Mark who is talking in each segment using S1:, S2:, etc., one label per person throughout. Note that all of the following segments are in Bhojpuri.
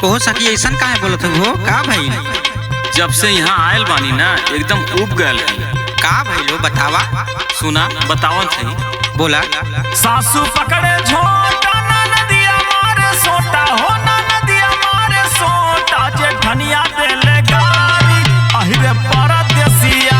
S1: हो सकी ऐसा काहे बोलत हो? का भाई?
S2: जब से यहाँ आयल बानी ना एकदम उब गयल है।
S1: का भइलो बतावा?
S2: सुना बतावत है।
S1: बोला।
S3: सासू पकड़े झोटा ना नदिया मारे सोटा हो ना नदिया मारे सोटा जे धनिया देले गारी अहिरे परदेसिया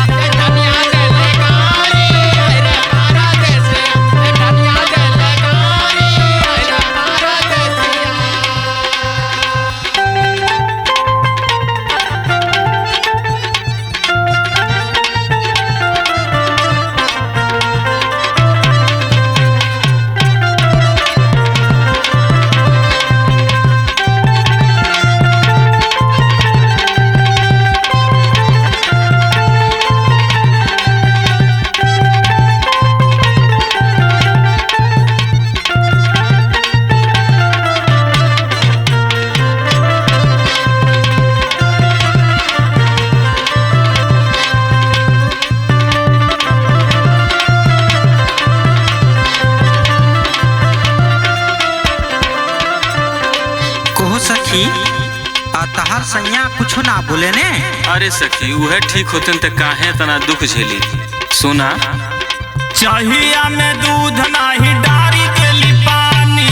S1: सखी तहार सैया कुछ ना बोले ने?
S2: अरे सखी वह ठीक होते त काहे तना दुख झेली। सुना
S3: चाहिया में दूध नाही डारी देली पानी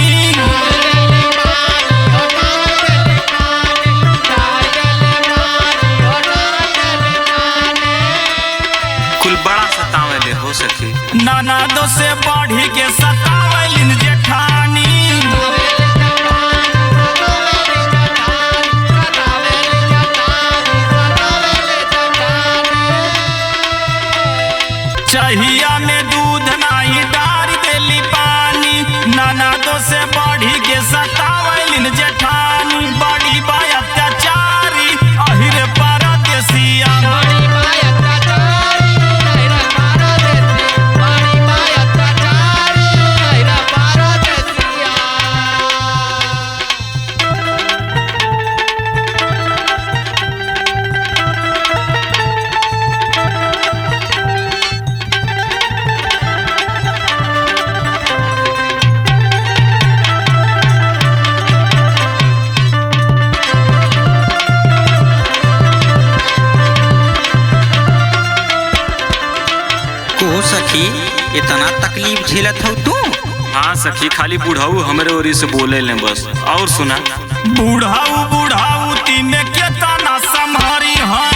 S2: कुल बड़ा सतावेले हो सखी।
S3: नाना दो से बढ़ी के सतावेलिन जेठानी चाहिया में दूध नाही डारी देली पानी नाना दो से बढ़ी के सतावेलिन जेठानी बड़ी बा अत्याचारी अहिरे परदेसिया
S1: सखी इतना तकलीफ झेलत हो तू?
S2: हाँ सखी खाली बुढ़ाऊ हमरे ओरी से बोले ले बस। और सुना
S3: बुढ़ाऊ बुढ़ाऊ तीने के तना संभारी है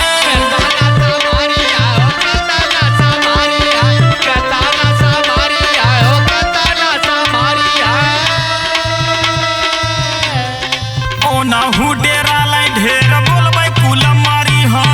S3: ओ नाहू डेरा लाई ढेर बोलबै कुल मारी है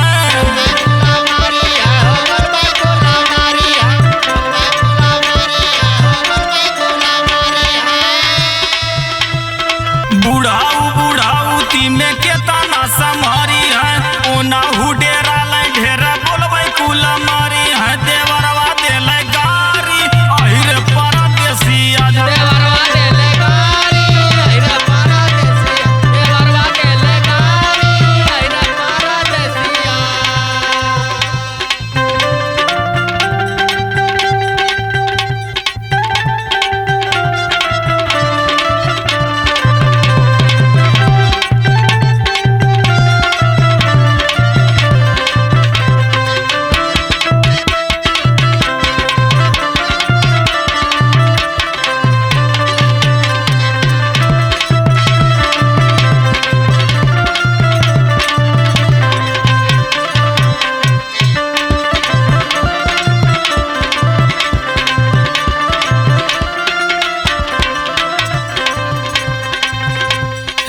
S3: बुढ़ाऊ बुढ़ाऊ तीने के तना संभारी है ओ नाहू डेरा लाई ढेर बोलबै कुल मारी है देवरवा देले गारी अहिरे परदेसिया देवरवा देले गारी अहिरे परदेसिया देवरवा देले गारी अहिरे परदेसिया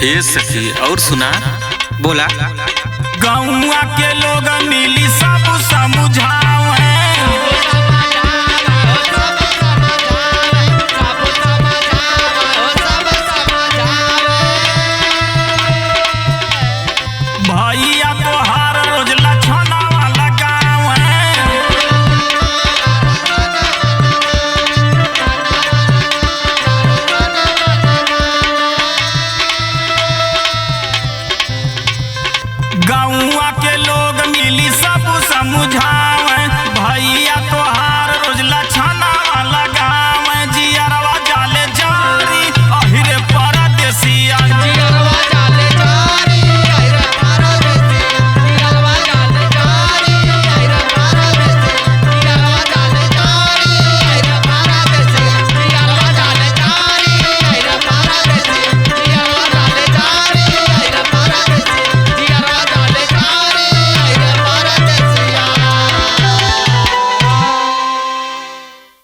S2: हे सखी और सुना।
S1: बोला।
S3: गाँव के लोग मिली सब समझा